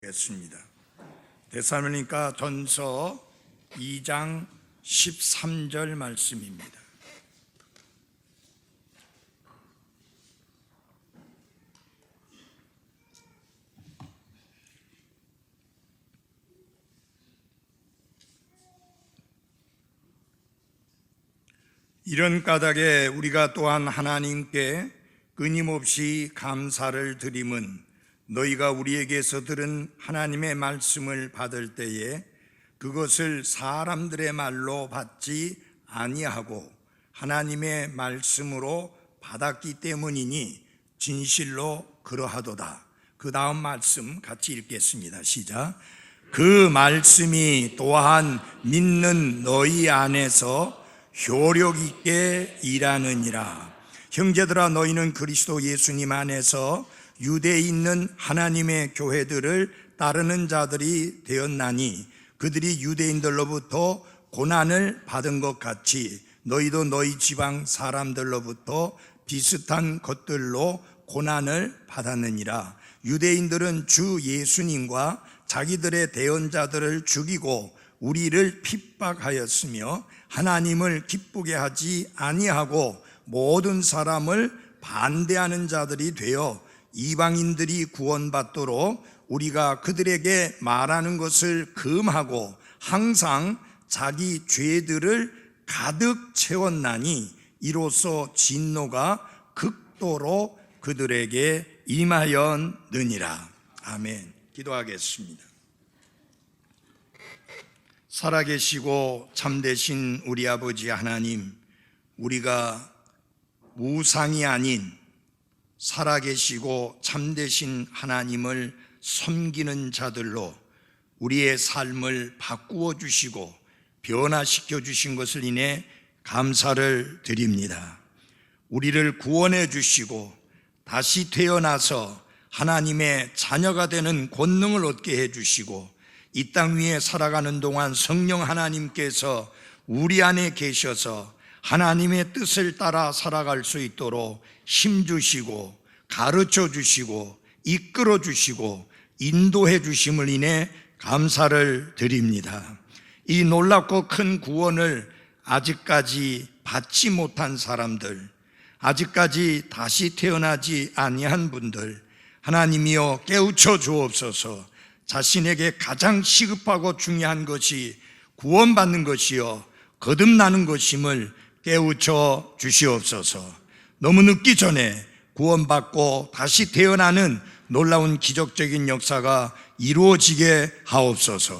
읽겠습니다. 데살로니가 전서 2장 13절 말씀입니다. 이런 까닭에 우리가 또한 하나님께 끊임없이 감사를 드림은 너희가 우리에게서 들은 하나님의 말씀을 받을 때에 그것을 사람들의 말로 받지 아니하고 하나님의 말씀으로 받았기 때문이니 진실로 그러하도다. 그 다음 말씀 같이 읽겠습니다. 시작. 그 말씀이 또한 믿는 너희 안에서 효력 있게 일하느니라. 형제들아, 너희는 그리스도 예수님 안에서 유대에 있는 하나님의 교회들을 따르는 자들이 되었나니 그들이 유대인들로부터 고난을 받은 것 같이 너희도 너희 지방 사람들로부터 비슷한 것들로 고난을 받았느니라. 유대인들은 주 예수님과 자기들의 대언자들을 죽이고 우리를 핍박하였으며 하나님을 기쁘게 하지 아니하고 모든 사람을 반대하는 자들이 되어 이방인들이 구원받도록 우리가 그들에게 말하는 것을 금하고 항상 자기 죄들을 가득 채웠나니 이로써 진노가 극도로 그들에게 임하였느니라. 아멘. 기도하겠습니다. 살아계시고 참되신 우리 아버지 하나님, 우리가 우상이 아닌 살아계시고 참되신 하나님을 섬기는 자들로 우리의 삶을 바꾸어 주시고 변화시켜 주신 것을 인해 감사를 드립니다. 우리를 구원해 주시고 다시 태어나서 하나님의 자녀가 되는 권능을 얻게 해 주시고 이 땅 위에 살아가는 동안 성령 하나님께서 우리 안에 계셔서 하나님의 뜻을 따라 살아갈 수 있도록 힘주시고 가르쳐 주시고 이끌어 주시고 인도해 주심을 인해 감사를 드립니다. 이 놀랍고 큰 구원을 아직까지 받지 못한 사람들, 아직까지 다시 태어나지 아니한 분들, 하나님이여 깨우쳐 주옵소서. 자신에게 가장 시급하고 중요한 것이 구원받는 것이요 거듭나는 것임을 깨우쳐 주시옵소서. 너무 늦기 전에 구원받고 다시 태어나는 놀라운 기적적인 역사가 이루어지게 하옵소서.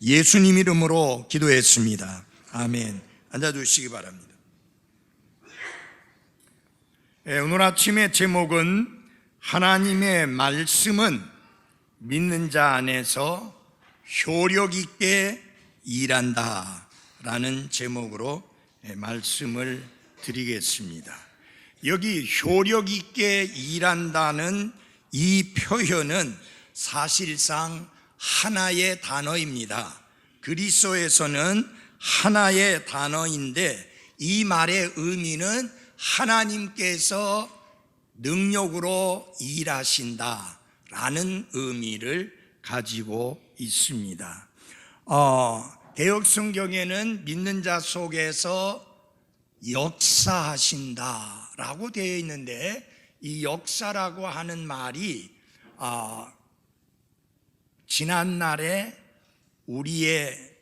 예수님 이름으로 기도했습니다. 아멘. 앉아주시기 바랍니다. 오늘 아침의 제목은 하나님의 말씀은 믿는 자 안에서 효력 있게 일한다 라는 제목으로 말씀을 드리겠습니다. 여기 효력 있게 일한다는 이 표현은 사실상 하나의 단어입니다. 그리스어에서는 하나의 단어인데 이 말의 의미는 하나님께서 능력으로 일하신다 라는 의미를 가지고 있습니다. 개역 성경에는 믿는 자 속에서 역사하신다 라고 되어 있는데 이 역사라고 하는 말이 지난날에 우리의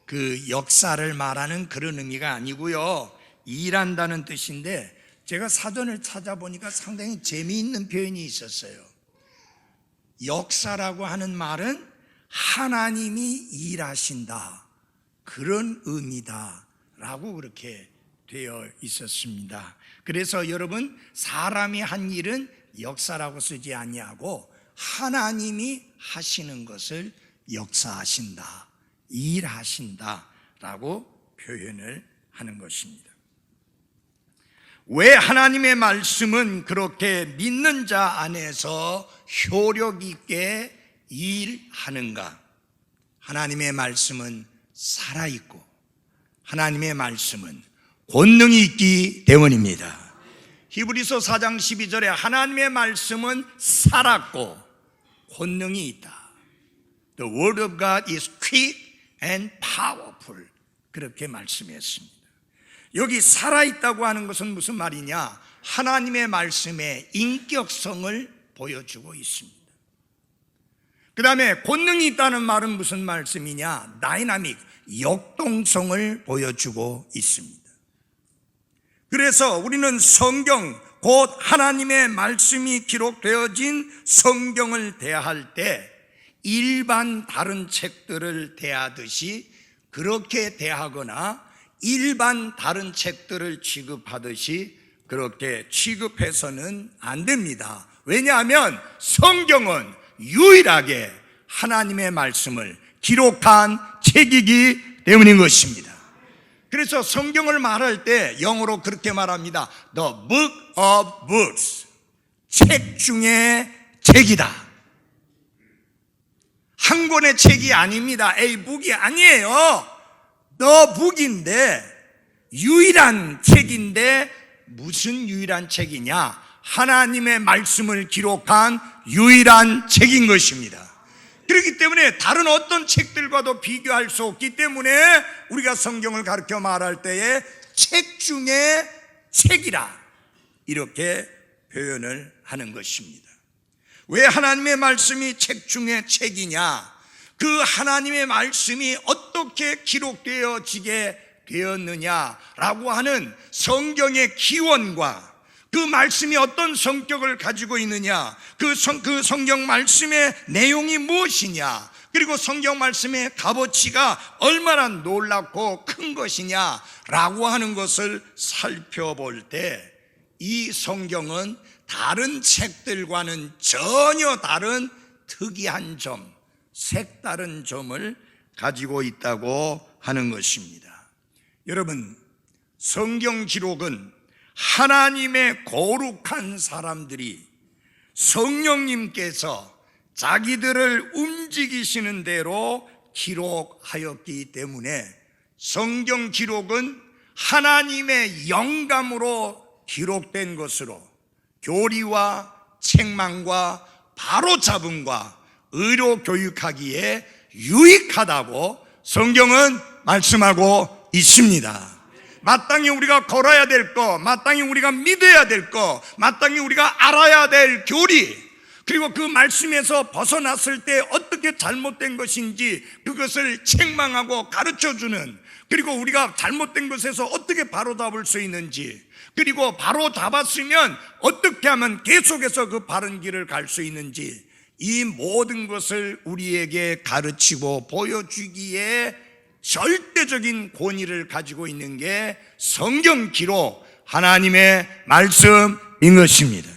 그 역사를 말하는 그런 의미가 아니고요, 일한다는 뜻인데 제가 사전을 찾아보니까 상당히 재미있는 표현이 있었어요. 역사라고 하는 말은 하나님이 일하신다 그런 의미다 라고 그렇게 되어 있었습니다. 그래서 여러분, 사람이 한 일은 역사라고 쓰지 아니하고 하나님이 하시는 것을 역사하신다, 일하신다 라고 표현을 하는 것입니다. 왜 하나님의 말씀은 그렇게 믿는 자 안에서 효력 있게 일하는가? 하나님의 말씀은 살아있고 하나님의 말씀은 권능이 있기 때문입니다. 히브리서 4장 12절에 하나님의 말씀은 살았고 권능이 있다. The word of God is quick and powerful. 그렇게 말씀했습니다. 여기 살아있다고 하는 것은 무슨 말이냐? 하나님의 말씀의 인격성을 보여주고 있습니다. 그 다음에 권능이 있다는 말은 무슨 말씀이냐? 다이나믹, 역동성을 보여주고 있습니다. 그래서 우리는 성경, 곧 하나님의 말씀이 기록되어진 성경을 대할 때 일반 다른 책들을 대하듯이 그렇게 대하거나 일반 다른 책들을 취급하듯이 그렇게 취급해서는 안 됩니다. 왜냐하면 성경은 유일하게 하나님의 말씀을 기록한 책이기 때문인 것입니다. 그래서 성경을 말할 때 영어로 그렇게 말합니다. The book of books. 책 중에 책이다. 한 권의 책이 아닙니다. A book이 아니에요. The book인데 유일한 책인데 무슨 유일한 책이냐? 하나님의 말씀을 기록한 유일한 책인 것입니다. 그렇기 때문에 다른 어떤 책들과도 비교할 수 없기 때문에 우리가 성경을 가르쳐 말할 때에 책 중에 책이라 이렇게 표현을 하는 것입니다. 왜 하나님의 말씀이 책 중에 책이냐? 그 하나님의 말씀이 어떻게 기록되어지게 되었느냐라고 하는 성경의 기원과 그 말씀이 어떤 성격을 가지고 있느냐, 그 성경 말씀의 내용이 무엇이냐, 그리고 성경 말씀의 값어치가 얼마나 놀랍고 큰 것이냐라고 하는 것을 살펴볼 때 이 성경은 다른 책들과는 전혀 다른 특이한 점, 색다른 점을 가지고 있다고 하는 것입니다. 여러분, 성경 기록은 하나님의 거룩한 사람들이 성령님께서 자기들을 움직이시는 대로 기록하였기 때문에 성경 기록은 하나님의 영감으로 기록된 것으로 교리와 책망과 바로잡음과 의로 교육하기에 유익하다고 성경은 말씀하고 있습니다. 마땅히 우리가 걸어야 될 것, 마땅히 우리가 믿어야 될 것, 마땅히 우리가 알아야 될 교리, 그리고 그 말씀에서 벗어났을 때 어떻게 잘못된 것인지 그것을 책망하고 가르쳐주는, 그리고 우리가 잘못된 것에서 어떻게 바로잡을 수 있는지, 그리고 바로잡았으면 어떻게 하면 계속해서 그 바른 길을 갈 수 있는지, 이 모든 것을 우리에게 가르치고 보여주기에 절대적인 권위를 가지고 있는 게 성경 기록, 하나님의 말씀인 것입니다.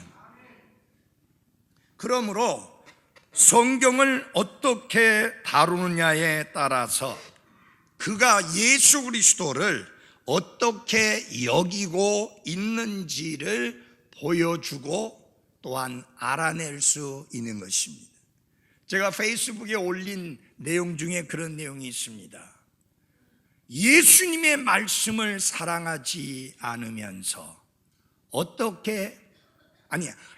그러므로 성경을 어떻게 다루느냐에 따라서 그가 예수 그리스도를 어떻게 여기고 있는지를 보여주고 또한 알아낼 수 있는 것입니다. 제가 페이스북에 올린 내용 중에 그런 내용이 있습니다. 예수님의 말씀을 사랑하지 않으면서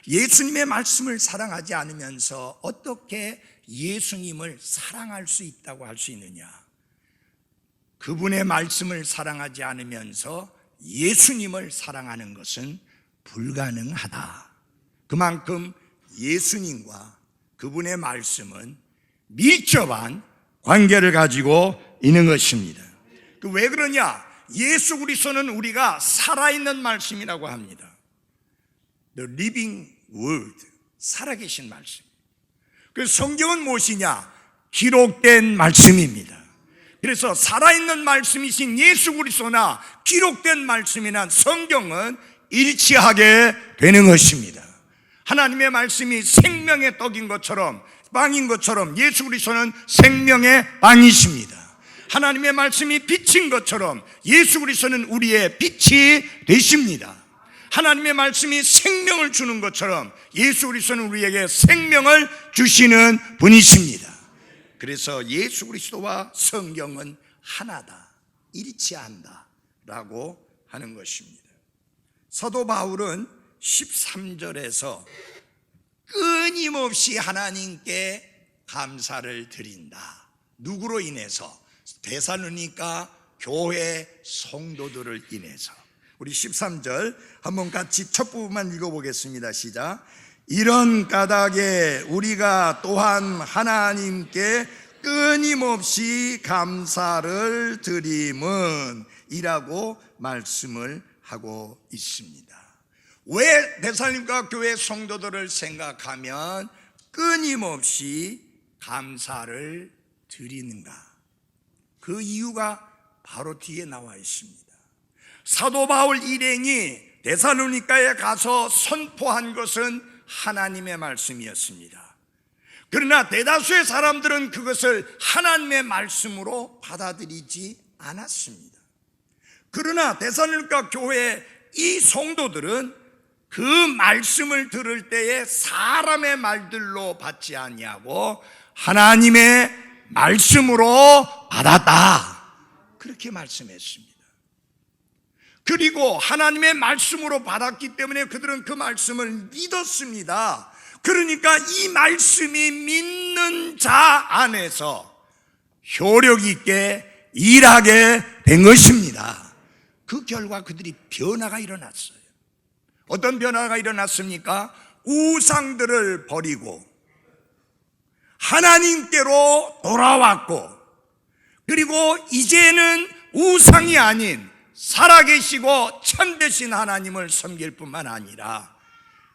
예수님의 말씀을 사랑하지 않으면서 어떻게 예수님을 사랑할 수 있다고 할 수 있느냐? 그분의 말씀을 사랑하지 않으면서 예수님을 사랑하는 것은 불가능하다. 그만큼 예수님과 그분의 말씀은 밀접한 관계를 가지고 있는 것입니다. 왜 그러냐? 예수 그리스도는 우리가 살아있는 말씀이라고 합니다. The living word, 살아계신 말씀. 그래서 성경은 무엇이냐? 기록된 말씀입니다. 그래서 살아있는 말씀이신 예수 그리스도나 기록된 말씀이나 성경은 일치하게 되는 것입니다. 하나님의 말씀이 생명의 떡인 것처럼, 빵인 것처럼 예수 그리스도는 생명의 빵이십니다. 하나님의 말씀이 빛인 것처럼 예수 그리스도는 우리의 빛이 되십니다. 하나님의 말씀이 생명을 주는 것처럼 예수 그리스도는 우리에게 생명을 주시는 분이십니다. 그래서 예수 그리스도와 성경은 하나다, 일치한다 라고 하는 것입니다. 사도 바울은 13절에서 끊임없이 하나님께 감사를 드린다. 누구로 인해서? 데살로니가 교회 성도들을 인해서. 우리 13절 한번 같이 첫 부분만 읽어보겠습니다. 시작. 이런 까닭에 우리가 또한 하나님께 끊임없이 감사를 드림은 이라고 말씀을 하고 있습니다. 왜 데살로니가 교회 성도들을 생각하면 끊임없이 감사를 드리는가? 그 이유가 바로 뒤에 나와 있습니다. 사도 바울 일행이 데살로니가에 가서 선포한 것은 하나님의 말씀이었습니다. 그러나 대다수의 사람들은 그것을 하나님의 말씀으로 받아들이지 않았습니다. 그러나 데살로니가 교회의 이 성도들은 그 말씀을 들을 때에 사람의 말들로 받지 아니하고 하나님의 말씀으로 받았다. 그렇게 말씀했습니다. 그리고 하나님의 말씀으로 받았기 때문에 그들은 그 말씀을 믿었습니다. 그러니까 이 말씀이 믿는 자 안에서 효력 있게 일하게 된 것입니다. 그 결과 그들이 변화가 일어났어요. 어떤 변화가 일어났습니까? 우상들을 버리고 하나님께로 돌아왔고, 그리고 이제는 우상이 아닌 살아계시고 참되신 하나님을 섬길 뿐만 아니라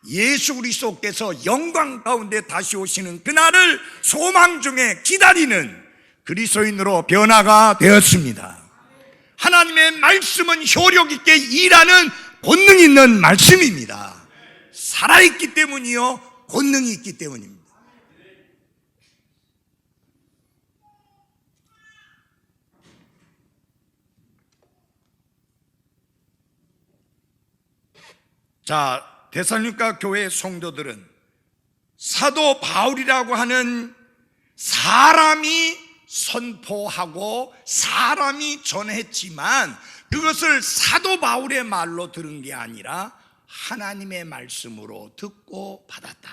예수 그리스도께서 영광 가운데 다시 오시는 그날을 소망 중에 기다리는 그리스도인으로 변화가 되었습니다. 하나님의 말씀은 효력 있게 일하는 본능 있는 말씀입니다. 살아있기 때문이요, 본능이 있기 때문입니다. 자, 데살로니가 교회 성도들은 사도 바울이라고 하는 사람이 선포하고 사람이 전했지만 그것을 사도 바울의 말로 들은 게 아니라 하나님의 말씀으로 듣고 받았다.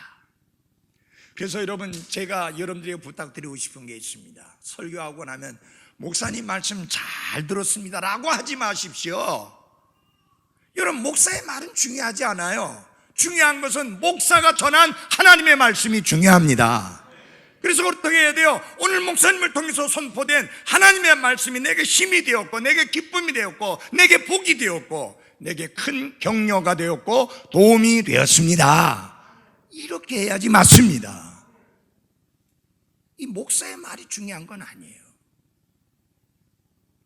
그래서 여러분, 제가 여러분들에게 부탁드리고 싶은 게 있습니다. 설교하고 나면 목사님 말씀 잘 들었습니다 라고 하지 마십시오. 여러분, 목사의 말은 중요하지 않아요. 중요한 것은 목사가 전한 하나님의 말씀이 중요합니다. 그래서 어떻게 해야 돼요? 오늘 목사님을 통해서 선포된 하나님의 말씀이 내게 힘이 되었고, 내게 기쁨이 되었고, 내게 복이 되었고, 내게 큰 격려가 되었고 도움이 되었습니다. 이렇게 해야지 맞습니다. 이 목사의 말이 중요한 건 아니에요.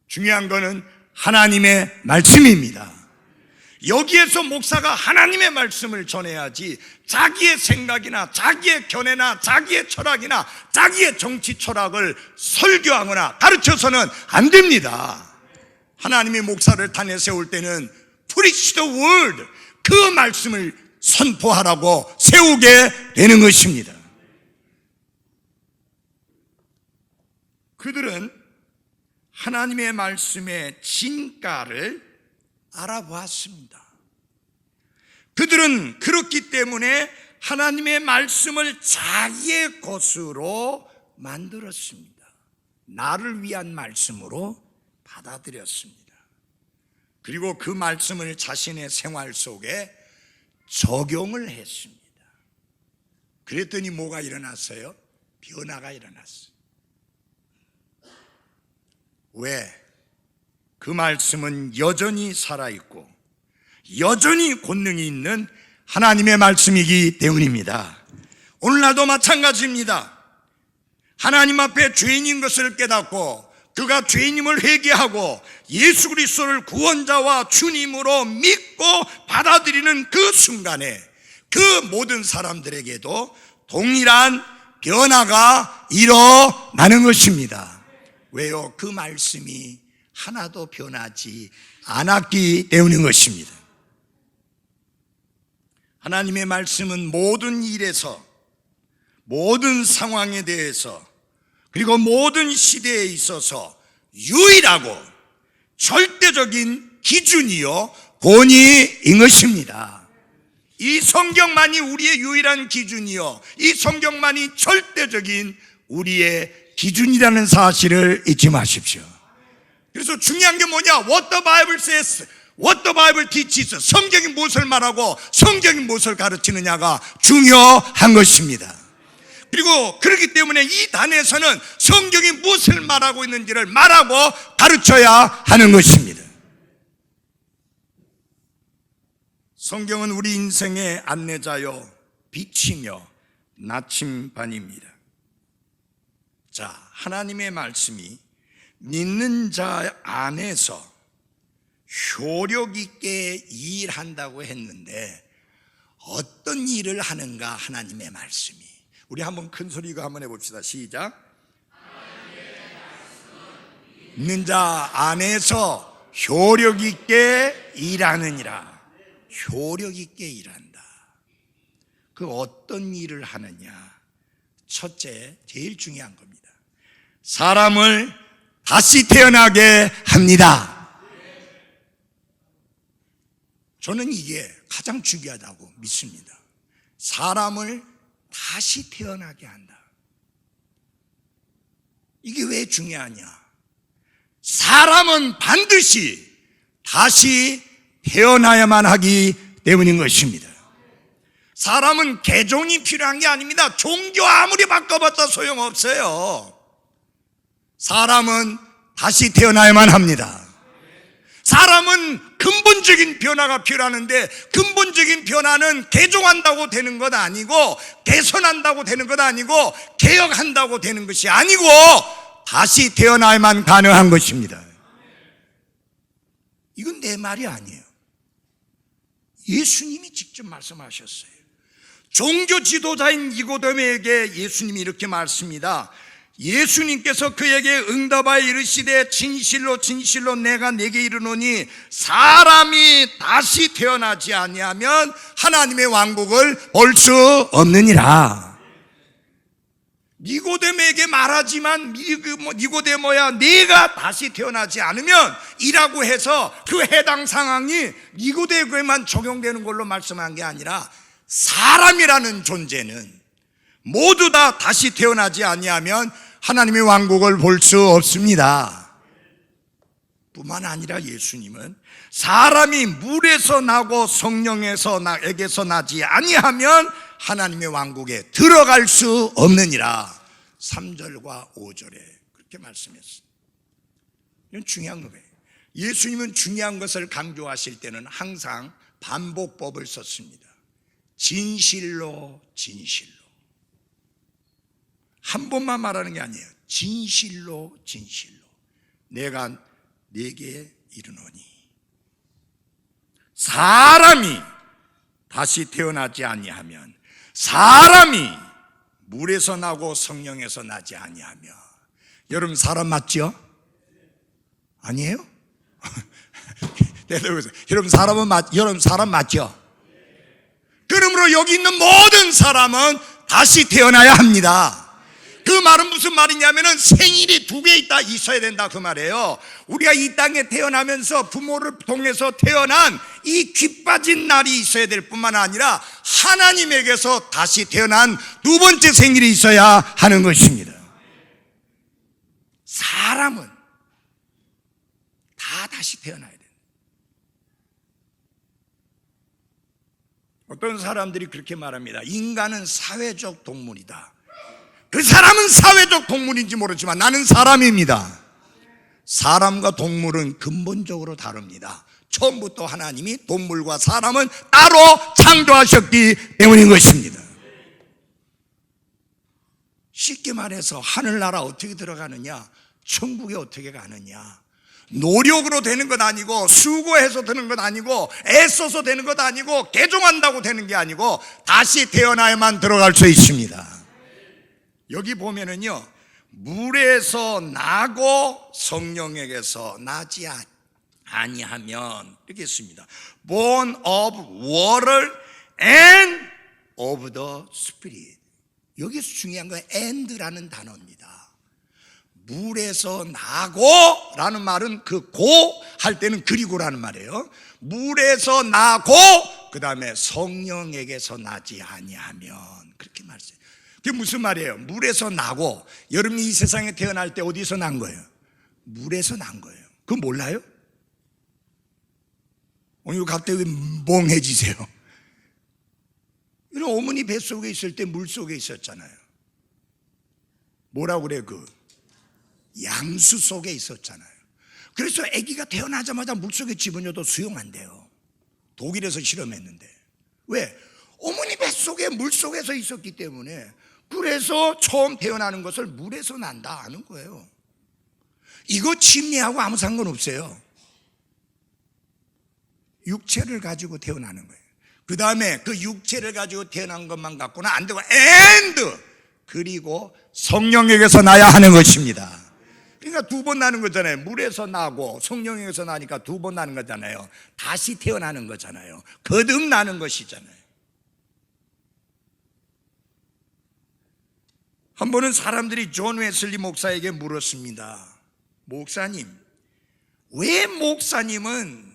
중요한 것은 하나님의 말씀입니다. 여기에서 목사가 하나님의 말씀을 전해야지 자기의 생각이나 자기의 견해나 자기의 철학이나 자기의 정치 철학을 설교하거나 가르쳐서는 안 됩니다. 하나님이 목사를 단에 세울 때는 Preach the word, 그 말씀을 선포하라고 세우게 되는 것입니다. 그들은 하나님의 말씀의 진가를 알아보았습니다. 그들은 그렇기 때문에 하나님의 말씀을 자기의 것으로 만들었습니다. 나를 위한 말씀으로 받아들였습니다. 그리고 그 말씀을 자신의 생활 속에 적용을 했습니다. 그랬더니 뭐가 일어났어요? 변화가 일어났어요. 왜? 그 말씀은 여전히 살아있고 여전히 권능이 있는 하나님의 말씀이기 때문입니다. 오늘날도 마찬가지입니다. 하나님 앞에 죄인인 것을 깨닫고 그가 죄인임을 회개하고 예수 그리스도를 구원자와 주님으로 믿고 받아들이는 그 순간에 그 모든 사람들에게도 동일한 변화가 일어나는 것입니다. 왜요? 그 말씀이 하나도 변하지 않았기 때문인 것입니다. 하나님의 말씀은 모든 일에서, 모든 상황에 대해서, 그리고 모든 시대에 있어서 유일하고 절대적인 기준이요 권위인 것입니다. 이 성경만이 우리의 유일한 기준이요, 이 성경만이 절대적인 우리의 기준이라는 사실을 잊지 마십시오. 그래서 중요한 게 뭐냐? What the Bible says, what the Bible teaches. 성경이 무엇을 말하고 성경이 무엇을 가르치느냐가 중요한 것입니다. 그리고 그렇기 때문에 이 단에서는 성경이 무엇을 말하고 있는지를 말하고 가르쳐야 하는 것입니다. 성경은 우리 인생의 안내자요 빛이며 나침반입니다. 자, 하나님의 말씀이 믿는 자 안에서 효력 있게 일한다고 했는데 어떤 일을 하는가? 하나님의 말씀이. 우리 한번 큰 소리가 한번 해봅시다. 시작. 믿는 자 안에서 효력 있게 일하느니라. 효력 있게 일한다. 그 어떤 일을 하느냐? 첫째, 제일 중요한 겁니다. 사람을 다시 태어나게 합니다. 저는 이게 가장 중요하다고 믿습니다. 사람을 다시 태어나게 한다. 이게 왜 중요하냐? 사람은 반드시 다시 태어나야만 하기 때문인 것입니다. 사람은 개종이 필요한 게 아닙니다. 종교 아무리 바꿔봤자 소용없어요. 사람은 다시 태어나야만 합니다. 사람은 근본적인 변화가 필요하는데 근본적인 변화는 개종한다고 되는 것 아니고 개선한다고 되는 것 아니고 개혁한다고 되는 것이 아니고 다시 태어나야만 가능한 것입니다. 이건 내 말이 아니에요. 예수님이 직접 말씀하셨어요. 종교 지도자인 니고데모에게 예수님이 이렇게 말씀합니다. 예수님께서 그에게 응답하여 이르시되 진실로 진실로 내가 네게 이르노니 사람이 다시 태어나지 아니하면 하나님의 왕국을 볼 수 없느니라. 니고데모에게 말하지만 니고데모야 네가 다시 태어나지 않으면 이라고 해서 그 해당 상황이 니고데모에만 적용되는 걸로 말씀한 게 아니라 사람이라는 존재는 모두 다 다시 태어나지 아니하면 하나님의 왕국을 볼 수 없습니다. 뿐만 아니라 예수님은 사람이 물에서 나고 성령에게서 나지 아니하면 하나님의 왕국에 들어갈 수 없느니라. 3절과 5절에 그렇게 말씀했어요. 이건 중요한 거예요. 예수님은 중요한 것을 강조하실 때는 항상 반복법을 썼습니다. 진실로 진실로. 한 번만 말하는 게 아니에요. 진실로 진실로 내가 네게 이르노니 사람이 다시 태어나지 아니하면 사람이 물에서 나고 성령에서 나지 아니하며. 여러분 사람 맞죠? 아니에요? 여러분 여러분 사람 맞죠? 그러므로 여기 있는 모든 사람은 다시 태어나야 합니다. 그 말은 무슨 말이냐면은 생일이 2개 있어야 된다 그 말이에요. 우리가 이 땅에 태어나면서 부모를 통해서 태어난 이 귀 빠진 날이 있어야 될 뿐만 아니라 하나님에게서 다시 태어난 2번째 생일이 있어야 하는 것입니다. 사람은 다 다시 태어나야 돼요. 어떤 사람들이 그렇게 말합니다. 인간은 사회적 동물이다. 그 사람은 사회적 동물인지 모르지만 나는 사람입니다. 사람과 동물은 근본적으로 다릅니다. 처음부터 하나님이 동물과 사람은 따로 창조하셨기 때문인 것입니다. 쉽게 말해서 하늘나라 어떻게 들어가느냐, 천국에 어떻게 가느냐, 노력으로 되는 것 아니고 수고해서 되는 것 아니고 애써서 되는 것 아니고 개종한다고 되는 게 아니고 다시 태어나야만 들어갈 수 있습니다. 여기 보면은요, 물에서 나고 성령에게서 나지 아니하면 이렇게 있습니다. Born of water and of the Spirit. 여기서 중요한 건 and라는 단어입니다. 물에서 나고 라는 말은 그 고 할 때는 그리고라는 말이에요. 물에서 나고 그 다음에 성령에게서 나지 아니하면 그렇게 말했어요. 그게 무슨 말이에요? 물에서 나고, 여러분이 이 세상에 태어날 때 어디서 난 거예요? 물에서 난 거예요. 그거 몰라요? 오늘 갑자기 왜 멍해지세요? 이런 어머니 뱃속에 있을 때 물 속에 있었잖아요. 뭐라고 그래? 그 양수 속에 있었잖아요. 그래서 아기가 태어나자마자 물 속에 집어넣어도 수용 안 돼요. 독일에서 실험했는데. 왜? 어머니 뱃속에 물 속에서 있었기 때문에. 그래서 처음 태어나는 것을 물에서 난다 하는 거예요. 이거 침례하고 아무 상관없어요. 육체를 가지고 태어나는 거예요. 그 다음에 그 육체를 가지고 태어난 것만 갖고는 안 되고 그리고 성령에게서 나야 하는 것입니다. 그러니까 두 번 나는 거잖아요. 물에서 나고 성령에게서 나니까 두 번 나는 거잖아요. 다시 태어나는 거잖아요. 거듭나는 것이잖아요. 한 번은 사람들이 존 웨슬리 목사에게 물었습니다. 목사님, 왜 목사님은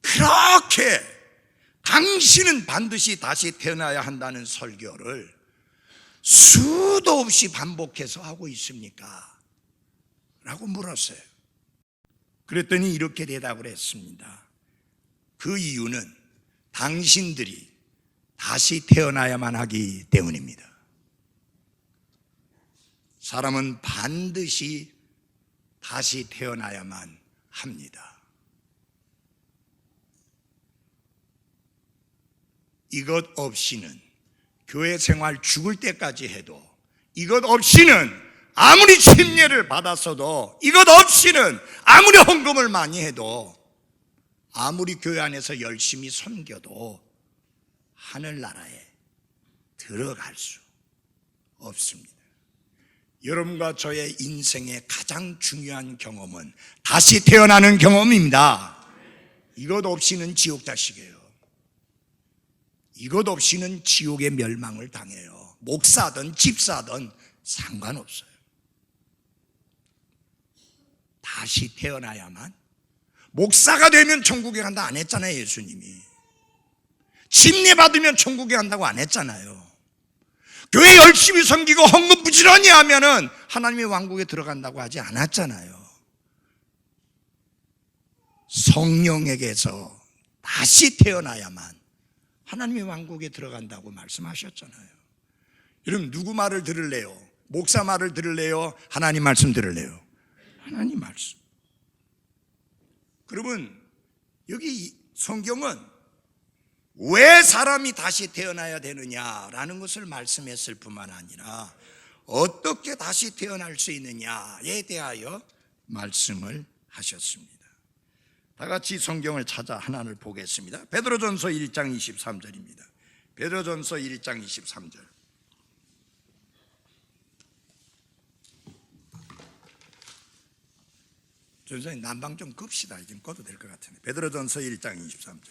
그렇게 당신은 반드시 다시 태어나야 한다는 설교를 수도 없이 반복해서 하고 있습니까? 라고 물었어요. 그랬더니 이렇게 대답을 했습니다. 그 이유는 당신들이 다시 태어나야만 하기 때문입니다. 사람은 반드시 다시 태어나야만 합니다. 이것 없이는 교회 생활 죽을 때까지 해도, 이것 없이는 아무리 침례를 받았어도, 이것 없이는 아무리 헌금을 많이 해도, 아무리 교회 안에서 열심히 섬겨도 하늘나라에 들어갈 수 없습니다. 여러분과 저의 인생의 가장 중요한 경험은 다시 태어나는 경험입니다. 이것 없이는 지옥 자식이에요. 이것 없이는 지옥의 멸망을 당해요. 목사든 집사든 상관없어요. 다시 태어나야만. 목사가 되면 천국에 간다 안 했잖아요, 예수님이. 침례 받으면 천국에 간다고 안 했잖아요. 교회 열심히 섬기고 헌금 부지런히 하면은 하나님의 왕국에 들어간다고 하지 않았잖아요. 성령에게서 다시 태어나야만 하나님의 왕국에 들어간다고 말씀하셨잖아요. 여러분, 누구 말을 들을래요? 목사 말을 들을래요? 하나님 말씀 들을래요? 하나님 말씀. 그러면 여기 성경은 왜 사람이 다시 태어나야 되느냐라는 것을 말씀했을 뿐만 아니라 어떻게 다시 태어날 수 있느냐에 대하여 말씀을 하셨습니다. 다 같이 성경을 찾아 하나를 보겠습니다. 베드로전서 1장 23절입니다. 베드로전서 1장 23절. 전선생님 난방 좀 끕시다. 지금 꺼도 될 것 같은데. 베드로전서 1장 23절.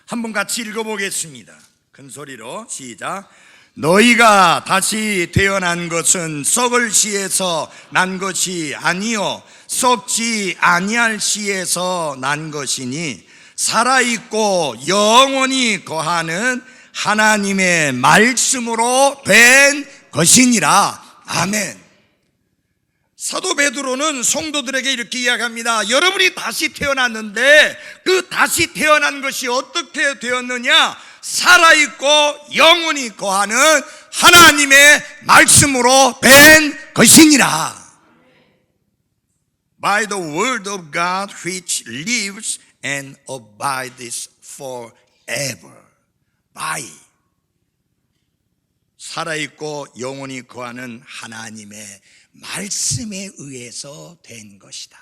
한번 같이 읽어보겠습니다. 큰 소리로 시작. 너희가 다시 태어난 것은 썩을 씨에서 난 것이 아니요 썩지 아니할 씨에서 난 것이니 살아있고 영원히 거하는 하나님의 말씀으로 된 것이니라. 아멘. 사도 베드로는 성도들에게 이렇게 이야기합니다. 여러분이 다시 태어났는데 그 다시 태어난 것이 어떻게 되었느냐? 살아있고 영원히 거하는 하나님의 말씀으로 된 것이니라. By the word of God which lives and abides forever. By 살아있고 영원히 거하는 하나님의 말씀에 의해서 된 것이다.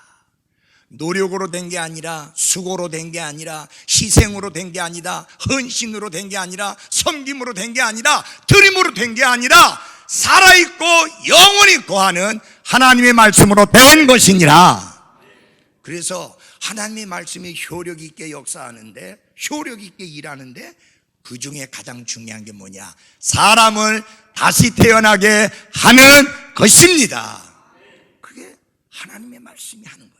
노력으로 된 게 아니라, 수고로 된 게 아니라, 희생으로 된 게 아니라, 헌신으로 된 게 아니라, 섬김으로 된 게 아니라, 드림으로 된 게 아니라 살아있고 영원히 거하는 하나님의 말씀으로 된 것이니라. 그래서 하나님의 말씀이 효력 있게 역사하는데, 효력 있게 일하는데 그 중에 가장 중요한 게 뭐냐? 사람을 다시 태어나게 하는 것입니다. 그게 하나님의 말씀이 하는 거예요.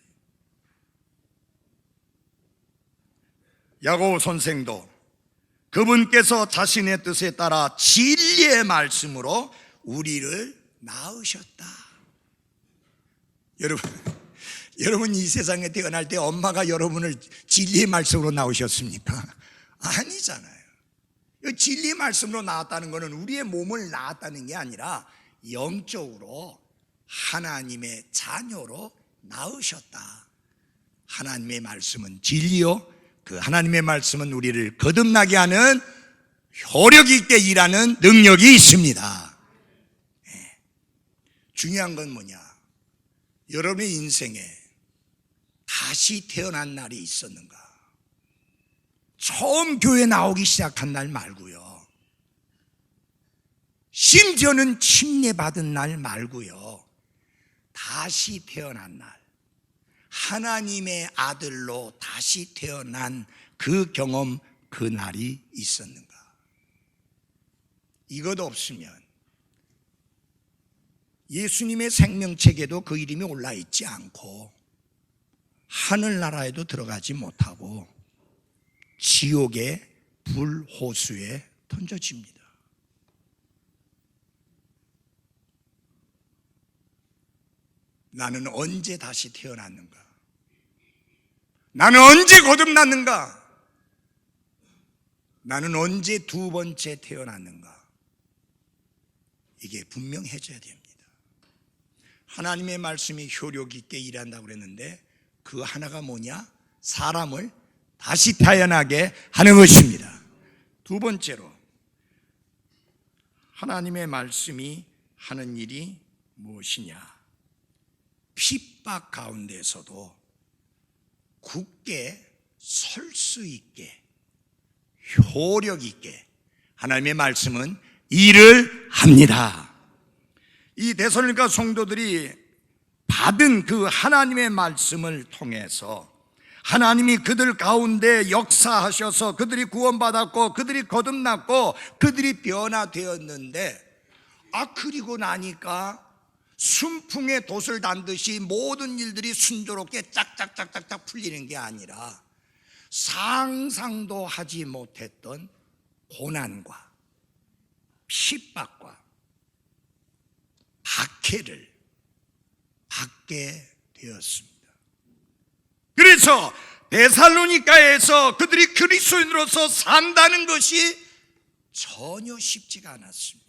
야고보 선생도 그분께서 자신의 뜻에 따라 진리의 말씀으로 우리를 낳으셨다. 여러분 이 세상에 태어날 때 엄마가 여러분을 진리의 말씀으로 낳으셨습니까? 아니잖아요. 진리의 말씀으로 낳았다는 것은 우리의 몸을 낳았다는 게 아니라 영적으로 하나님의 자녀로 낳으셨다. 하나님의 말씀은 진리요, 그 하나님의 말씀은 우리를 거듭나게 하는 효력 있게 일하는 능력이 있습니다. 중요한 건 뭐냐? 여러분의 인생에 다시 태어난 날이 있었는가? 처음 교회 나오기 시작한 날 말고요, 심지어는 침례받은 날 말고요, 다시 태어난 날, 하나님의 아들로 다시 태어난 그 경험, 그 날이 있었는가? 이것 없으면 예수님의 생명책에도 그 이름이 올라있지 않고 하늘나라에도 들어가지 못하고 지옥의 불호수에 던져집니다. 나는 언제 다시 태어났는가? 나는 언제 거듭났는가? 나는 언제 두 번째 태어났는가? 이게 분명해져야 됩니다. 하나님의 말씀이 효력 있게 일한다고 그랬는데 그 하나가 뭐냐? 사람을 다시 태어나게 하는 것입니다. 두 번째로 하나님의 말씀이 하는 일이 무엇이냐? 핍박 가운데서도 굳게 설 수 있게, 효력 있게 하나님의 말씀은 일을 합니다. 이 데살로니가 성도들이 받은 그 하나님의 말씀을 통해서 하나님이 그들 가운데 역사하셔서 그들이 구원받았고 그들이 거듭났고 그들이 변화되었는데, 그리고 나니까 순풍에 돛을 단듯이 모든 일들이 순조롭게 짝짝짝짝짝 풀리는 게 아니라 상상도 하지 못했던 고난과 핍박과 박해를 받게 되었습니다. 그래서 데살로니가에서 그들이 그리스도인으로서 산다는 것이 전혀 쉽지가 않았습니다.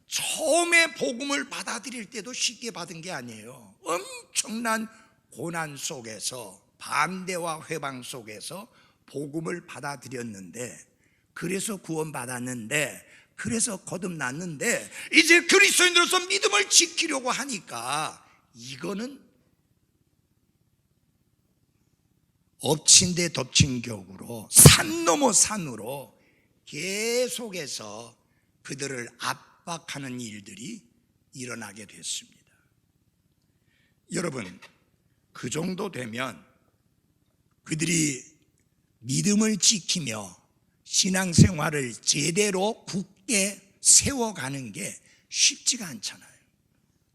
처음에 복음을 받아들일 때도 쉽게 받은 게 아니에요. 엄청난 고난 속에서, 반대와 회방 속에서 복음을 받아들였는데, 그래서 구원받았는데, 그래서 거듭났는데, 이제 그리스도인으로서 믿음을 지키려고 하니까 이거는 엎친 데 덮친 격으로 산 넘어 산으로 계속해서 그들을 압박하는 일들이 일어나게 됐습니다. 여러분, 그 정도 되면 그들이 믿음을 지키며 신앙생활을 제대로 굳게 세워가는 게 쉽지가 않잖아요.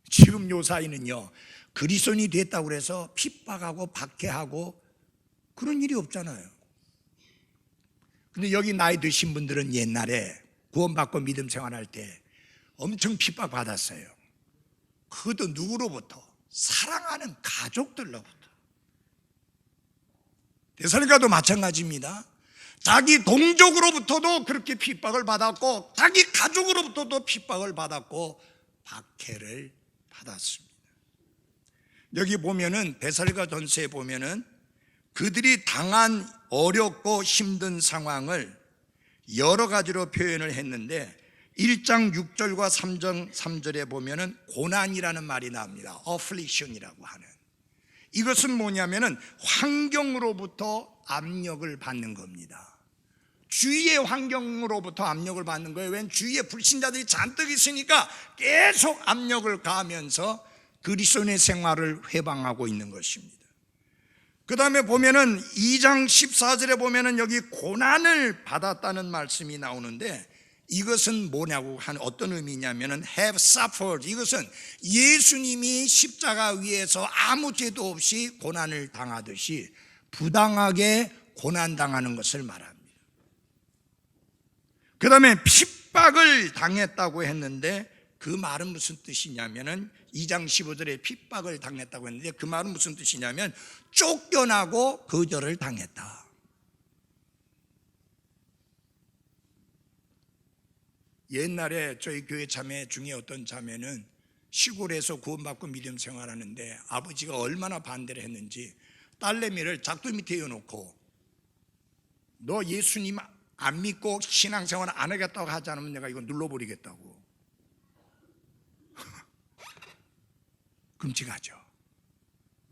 지금 요 사이는요, 그리스도인이 됐다고 해서 핍박하고 박해하고 그런 일이 없잖아요. 근데 여기 나이 드신 분들은 옛날에 구원받고 믿음 생활할 때 엄청 핍박받았어요. 그것도 누구로부터? 사랑하는 가족들로부터. 데살로니가도 마찬가지입니다. 자기 동족으로부터도 그렇게 핍박을 받았고 자기 가족으로부터도 핍박을 받았고 박해를 받았습니다. 여기 보면은 데살로니가 전서에 보면은 그들이 당한 어렵고 힘든 상황을 여러 가지로 표현을 했는데 1장 6절과 3절에 보면은 고난이라는 말이 나옵니다. affliction이라고 하는. 이것은 뭐냐면은 환경으로부터 압력을 받는 겁니다. 주위의 환경으로부터 압력을 받는 거예요. 왜? 주위에 불신자들이 잔뜩 있으니까 계속 압력을 가하면서 그리스도인의 생활을 회방하고 있는 것입니다. 그 다음에 보면은 2장 14절에 보면은 여기 고난을 받았다는 말씀이 나오는데, 이것은 뭐냐고 하는 어떤 의미냐면은 have suffered. 이것은 예수님이 십자가 위에서 아무 죄도 없이 고난을 당하듯이 부당하게 고난당하는 것을 말합니다. 그 다음에 핍박을 당했다고 했는데 그 말은 무슨 뜻이냐면은 2장 15절에 핍박을 당했다고 했는데 그 말은 무슨 뜻이냐면 쫓겨나고 거절을 당했다. 옛날에 저희 교회 자매 중에 어떤 자매는 시골에서 구원받고 믿음 생활하는데 아버지가 얼마나 반대를 했는지 딸내미를 작두 밑에 이어놓고 너 예수님 안 믿고 신앙생활 안 하겠다고 하지 않으면 내가 이거 눌러버리겠다고. 끔찍하죠.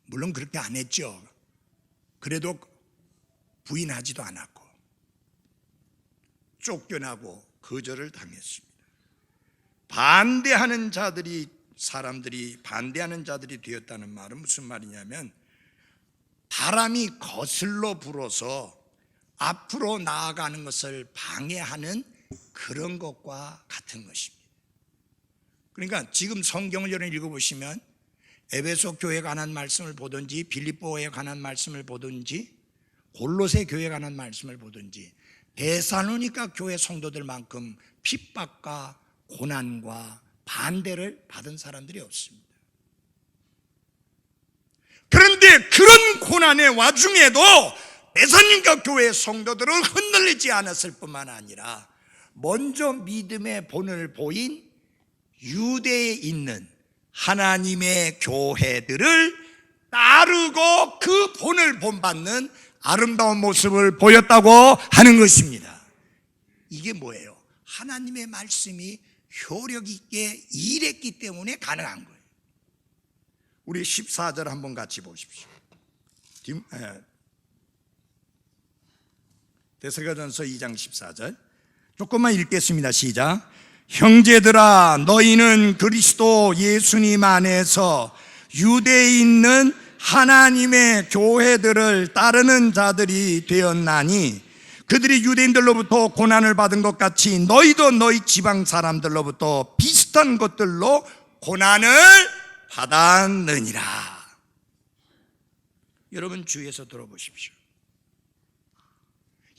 물론 그렇게 안 했죠. 그래도 부인하지도 않았고 쫓겨나고 거절을 당했습니다. 반대하는 사람들이 반대하는 자들이 되었다는 말은 무슨 말이냐면 바람이 거슬러 불어서 앞으로 나아가는 것을 방해하는 그런 것과 같은 것입니다. 그러니까 지금 성경을 여러분 읽어보시면 에베소 교회에 관한 말씀을 보든지 빌립보에 관한 말씀을 보든지 골로새 교회에 관한 말씀을 보든지 데살로니가 교회 성도들만큼 핍박과 고난과 반대를 받은 사람들이 없습니다. 그런데 그런 고난의 와중에도 데살로니가 교회 성도들은 흔들리지 않았을 뿐만 아니라 먼저 믿음의 본을 보인 유대에 있는 하나님의 교회들을 따르고 그 본을 본받는 아름다운 모습을 보였다고 하는 것입니다. 이게 뭐예요? 하나님의 말씀이 효력 있게 일했기 때문에 가능한 거예요. 우리 14절 한번 같이 보십시오. 데살로니가전서 2장 14절 조금만 읽겠습니다. 시작. 형제들아 너희는 그리스도 예수님 안에서 유대에 있는 하나님의 교회들을 따르는 자들이 되었나니 그들이 유대인들로부터 고난을 받은 것 같이 너희도 너희 지방 사람들로부터 비슷한 것들로 고난을 받았느니라. 여러분 주위에서 들어보십시오.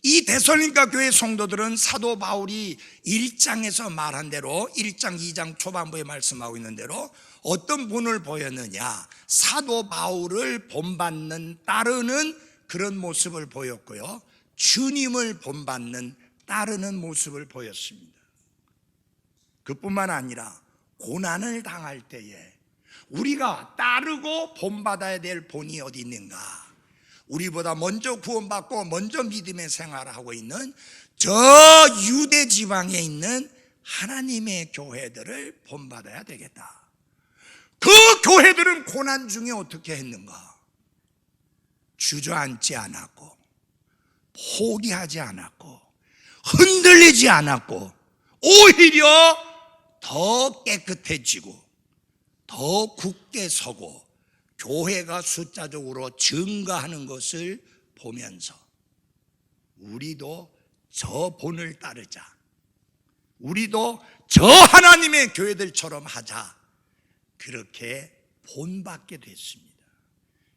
이 데살로니가 교회 성도들은 사도 바울이 1장에서 말한 대로 1장 2장 초반부에 말씀하고 있는 대로 어떤 본을 보였느냐, 사도 바울을 본받는 따르는 그런 모습을 보였고요, 주님을 본받는 따르는 모습을 보였습니다. 그뿐만 아니라 고난을 당할 때에 우리가 따르고 본받아야 될 본이 어디 있는가? 우리보다 먼저 구원받고 먼저 믿음의 생활을 하고 있는 저 유대 지방에 있는 하나님의 교회들을 본받아야 되겠다. 그 교회들은 고난 중에 어떻게 했는가? 주저앉지 않았고 포기하지 않았고 흔들리지 않았고 오히려 더 깨끗해지고 더 굳게 서고 교회가 숫자적으로 증가하는 것을 보면서 우리도 저 본을 따르자, 우리도 저 하나님의 교회들처럼 하자, 그렇게 본받게 됐습니다.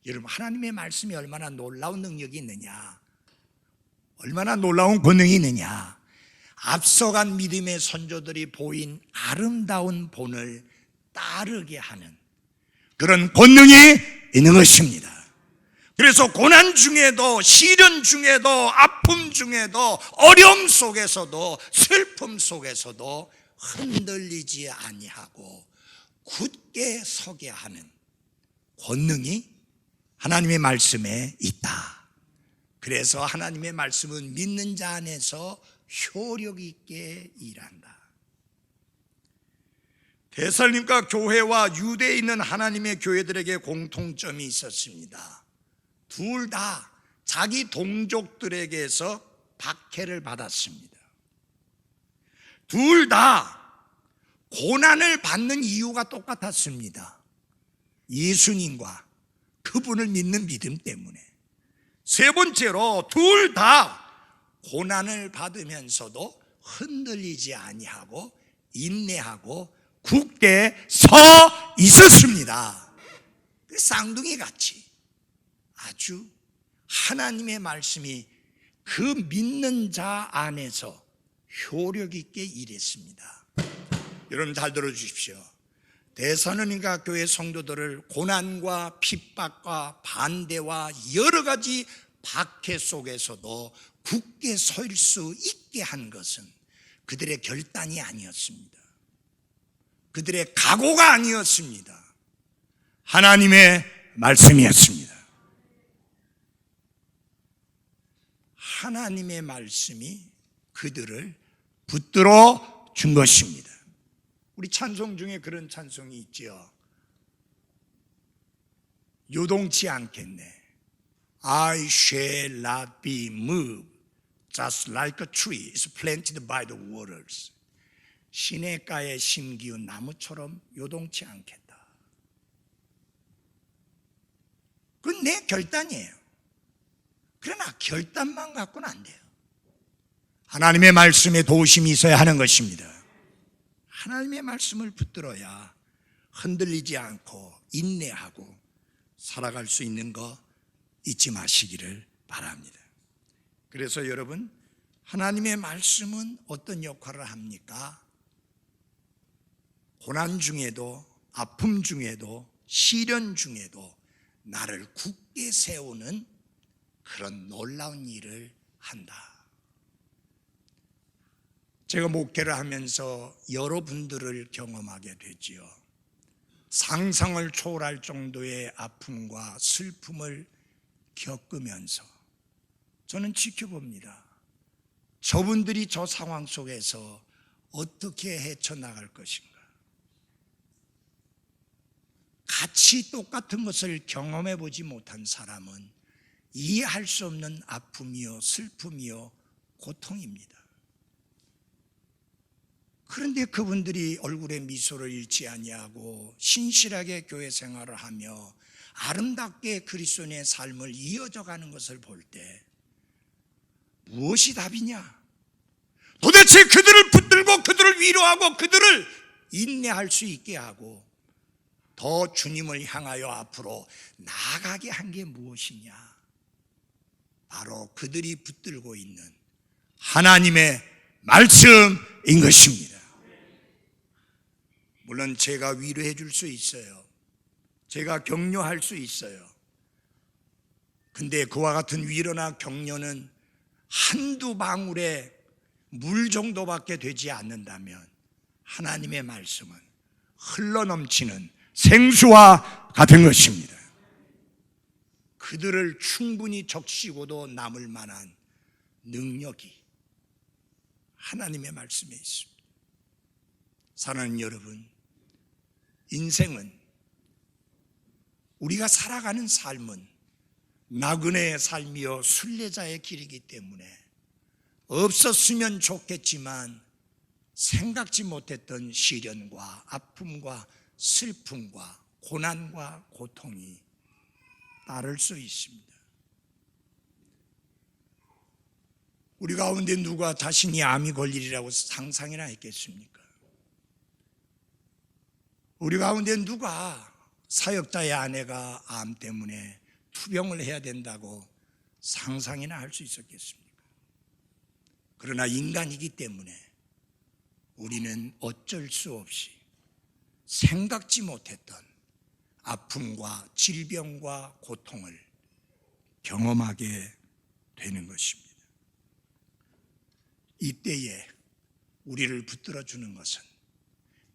여러분, 하나님의 말씀이 얼마나 놀라운 능력이 있느냐, 얼마나 놀라운 권능이 있느냐. 앞서간 믿음의 선조들이 보인 아름다운 본을 따르게 하는 그런 권능이 있는 것입니다. 그래서 고난 중에도 시련 중에도 아픔 중에도 어려움 속에서도 슬픔 속에서도 흔들리지 아니하고 굳게 서게 하는 권능이 하나님의 말씀에 있다. 그래서 하나님의 말씀은 믿는 자 안에서 효력 있게 일한다. 데살로니가 교회와 유대에 있는 하나님의 교회들에게 공통점이 있었습니다. 둘 다 자기 동족들에게서 박해를 받았습니다. 둘 다 고난을 받는 이유가 똑같았습니다. 예수님과 그분을 믿는 믿음 때문에. 세 번째로 둘 다 고난을 받으면서도 흔들리지 아니하고 인내하고 굳게 서 있었습니다. 쌍둥이 같이 아주 하나님의 말씀이 그 믿는 자 안에서 효력 있게 일했습니다. 여러분 잘 들어주십시오. 데살로니가 교회 성도들을 고난과 핍박과 반대와 여러 가지 박해 속에서도 굳게 설 수 있게 한 것은 그들의 결단이 아니었습니다. 그들의 각오가 아니었습니다. 하나님의 말씀이었습니다. 하나님의 말씀이 그들을 붙들어 준 것입니다. 우리 찬송 중에 그런 찬송이 있지요. 요동치 않겠네. I shall not be moved, just like a tree is planted by the waters. 시냇가에 심기운 나무처럼 요동치 않겠다. 그건 내 결단이에요. 그러나 결단만 갖고는 안 돼요. 하나님의 말씀에 도우심이 있어야 하는 것입니다. 하나님의 말씀을 붙들어야 흔들리지 않고 인내하고 살아갈 수 있는 거 잊지 마시기를 바랍니다. 그래서 여러분, 하나님의 말씀은 어떤 역할을 합니까? 고난 중에도, 아픔 중에도, 시련 중에도 나를 굳게 세우는 그런 놀라운 일을 한다. 제가 목회를 하면서 여러분들을 경험하게 되지요. 상상을 초월할 정도의 아픔과 슬픔을 겪으면서 저는 지켜봅니다. 저분들이 저 상황 속에서 어떻게 헤쳐나갈 것인가. 같이 똑같은 것을 경험해 보지 못한 사람은 이해할 수 없는 아픔이요, 슬픔이요, 고통입니다. 그런데 그분들이 얼굴에 미소를 잃지 아니하고 신실하게 교회 생활을 하며 아름답게 그리스도인의 삶을 이어져 가는 것을 볼 때 무엇이 답이냐? 도대체 그들을 붙들고 그들을 위로하고 그들을 인내할 수 있게 하고 더 주님을 향하여 앞으로 나아가게 한 게 무엇이냐? 바로 그들이 붙들고 있는 하나님의 말씀인 것입니다. 물론 제가 위로해 줄 수 있어요. 제가 격려할 수 있어요. 근데 그와 같은 위로나 격려는 한두 방울의 물 정도밖에 되지 않는다면 하나님의 말씀은 흘러넘치는 생수와 같은 것입니다. 그들을 충분히 적시고도 남을 만한 능력이 하나님의 말씀에 있습니다. 사랑하는 여러분, 인생은, 우리가 살아가는 삶은 나그네의 삶이요 순례자의 길이기 때문에 없었으면 좋겠지만 생각지 못했던 시련과 아픔과 슬픔과 고난과 고통이 따를 수 있습니다. 우리 가운데 누가 자신이 암이 걸리리라고 상상이나 했겠습니까? 우리 가운데 누가 사역자의 아내가 암 때문에 투병을 해야 된다고 상상이나 할 수 있었겠습니까? 그러나 인간이기 때문에 우리는 어쩔 수 없이 생각지 못했던 아픔과 질병과 고통을 경험하게 되는 것입니다. 이때에 우리를 붙들어주는 것은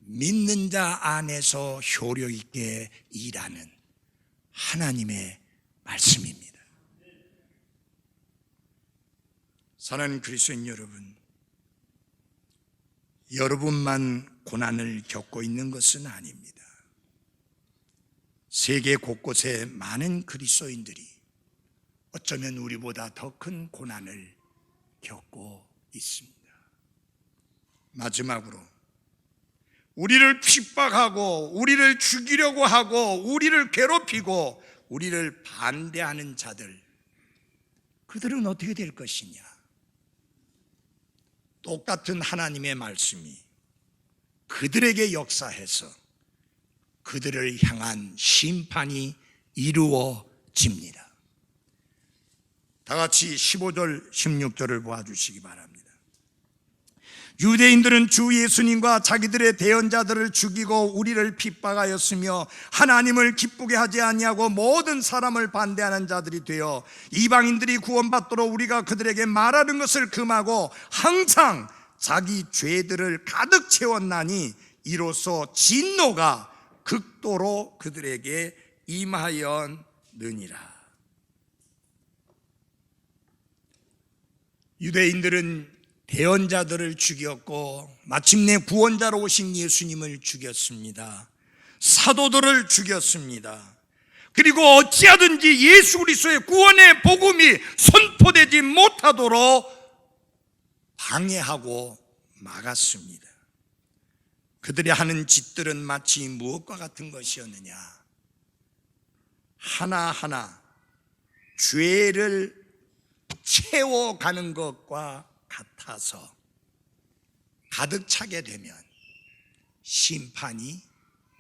믿는 자 안에서 효력 있게 일하는 하나님의 말씀입니다. 사랑하는 그리스도인 여러분, 여러분만 고난을 겪고 있는 것은 아닙니다. 세계 곳곳에 많은 그리스도인들이 어쩌면 우리보다 더 큰 고난을 겪고 있습니다. 마지막으로 우리를 핍박하고 우리를 죽이려고 하고 우리를 괴롭히고 우리를 반대하는 자들, 그들은 어떻게 될 것이냐? 똑같은 하나님의 말씀이 그들에게 역사해서 그들을 향한 심판이 이루어집니다. 다 같이 15절 16절을 보아주시기 바랍니다. 유대인들은 주 예수님과 자기들의 대언자들을 죽이고 우리를 핍박하였으며 하나님을 기쁘게 하지 아니하고 모든 사람을 반대하는 자들이 되어 이방인들이 구원받도록 우리가 그들에게 말하는 것을 금하고 항상 자기 죄들을 가득 채웠나니 이로써 진노가 극도로 그들에게 임하였느니라. 유대인들은 대언자들을 죽였고 마침내 구원자로 오신 예수님을 죽였습니다. 사도들을 죽였습니다. 그리고 어찌하든지 예수 그리스도의 구원의 복음이 선포되지 못하도록 방해하고 막았습니다. 그들이 하는 짓들은 마치 무엇과 같은 것이었느냐? 하나하나 죄를 채워가는 것과 같아서 가득 차게 되면 심판이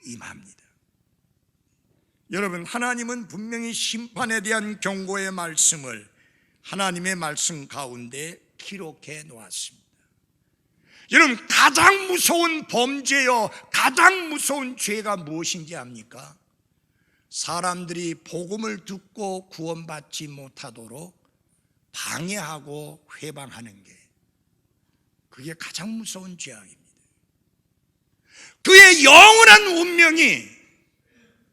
임합니다. 여러분, 하나님은 분명히 심판에 대한 경고의 말씀을 하나님의 말씀 가운데 기록해 놓았습니다. 여러분, 가장 무서운 범죄요, 가장 무서운 죄가 무엇인지 압니까? 사람들이 복음을 듣고 구원받지 못하도록 방해하고 회방하는 게, 그게 가장 무서운 죄악입니다. 그의 영원한 운명이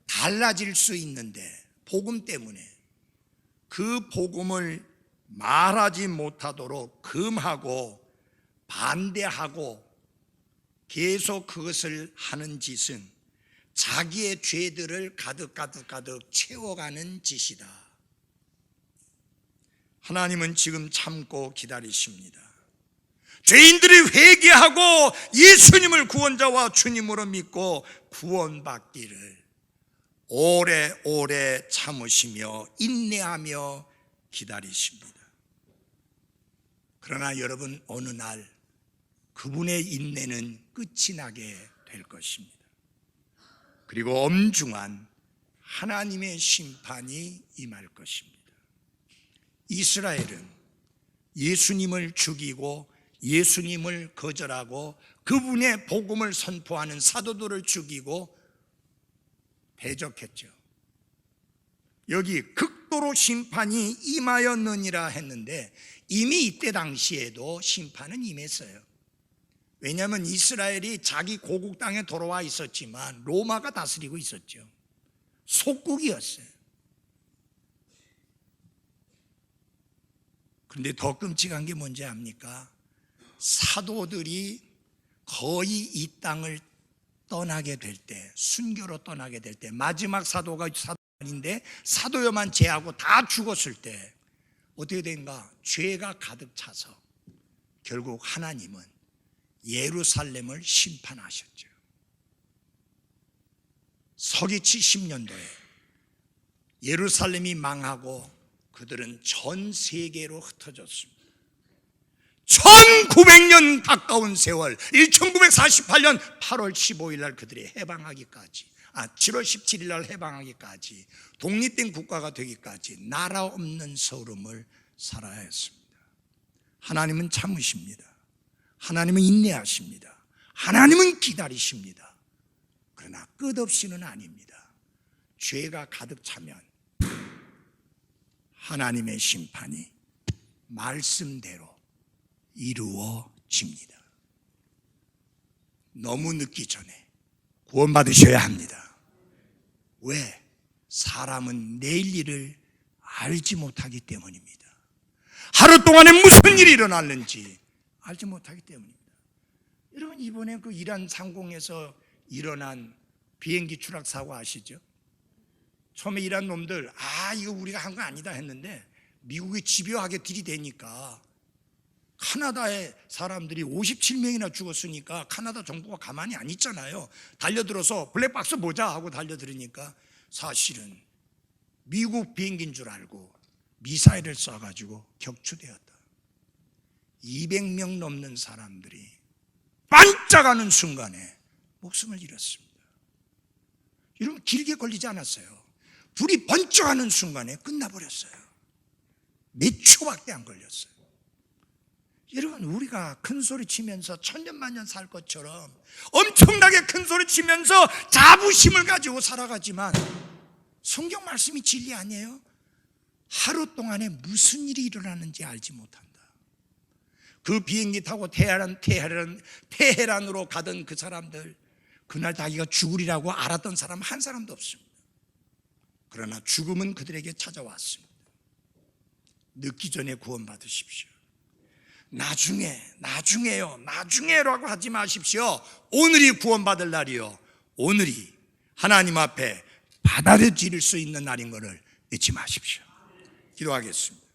달라질 수 있는데 복음 때문에 그 복음을 말하지 못하도록 금하고 반대하고 계속 그것을 하는 짓은 자기의 죄들을 가득 채워가는 짓이다. 하나님은 지금 참고 기다리십니다. 죄인들이 회개하고 예수님을 구원자와 주님으로 믿고 구원받기를 오래오래 참으시며 인내하며 기다리십니다. 그러나 여러분, 어느 날 그분의 인내는 끝이 나게 될 것입니다. 그리고 엄중한 하나님의 심판이 임할 것입니다. 이스라엘은 예수님을 죽이고 예수님을 거절하고 그분의 복음을 선포하는 사도들을 죽이고 대적했죠. 여기 극도로 심판이 임하였느니라 했는데 이미 이때 당시에도 심판은 임했어요. 왜냐하면 이스라엘이 자기 고국 땅에 돌아와 있었지만 로마가 다스리고 있었죠. 속국이었어요. 그런데 더 끔찍한 게 뭔지 압니까? 사도들이 거의 이 땅을 떠나게 될 때, 순교로 떠나게 될 때, 마지막 사도가 사도인데 사도여만 제하고 다 죽었을 때 어떻게 된가? 죄가 가득 차서 결국 하나님은 예루살렘을 심판하셨죠. 서기 70년도에 예루살렘이 망하고 그들은 전 세계로 흩어졌습니다. 1900년 가까운 세월, 1948년 8월 15일 날 그들이 해방하기까지, 7월 17일 날 해방하기까지, 독립된 국가가 되기까지 나라 없는 서름을 살아야 했습니다. 하나님은 참으십니다. 하나님은 인내하십니다. 하나님은 기다리십니다. 그러나 끝없이는 아닙니다. 죄가 가득 차면 하나님의 심판이 말씀대로 이루어집니다. 너무 늦기 전에 구원받으셔야 합니다. 왜? 사람은 내일 일을 알지 못하기 때문입니다. 하루 동안에 무슨 일이 일어났는지 알지 못하기 때문입니다. 여러분, 이번에 그 이란 상공에서 일어난 비행기 추락 사고 아시죠? 처음에 이란 놈들 이거 우리가 한 거 아니다 했는데 미국이 집요하게 들이대니까 카나다의 사람들이 57명이나 죽었으니까 카나다 정부가 가만히 안 있잖아요. 달려들어서 블랙박스 보자 하고 달려들으니까 사실은 미국 비행기인 줄 알고 미사일을 쏴가지고 격추되었다. 200명 넘는 사람들이 반짝하는 순간에 목숨을 잃었습니다. 여러분, 길게 걸리지 않았어요. 불이 번쩍하는 순간에 끝나버렸어요. 몇 초밖에 안 걸렸어요. 여러분, 우리가 큰 소리 치면서 천년만년 살 것처럼 엄청나게 큰 소리 치면서 자부심을 가지고 살아가지만 성경 말씀이 진리 아니에요? 하루 동안에 무슨 일이 일어나는지 알지 못한다. 그 비행기 타고 테헤란으로 가던 그 사람들, 그날 자기가 죽으리라고 알았던 사람 한 사람도 없습니다. 그러나 죽음은 그들에게 찾아왔습니다. 늦기 전에 구원받으십시오. 나중에라고 하지 마십시오. 오늘이 구원받을 날이요, 오늘이 하나님 앞에 받아들일 수 있는 날인 것을 잊지 마십시오. 기도하겠습니다.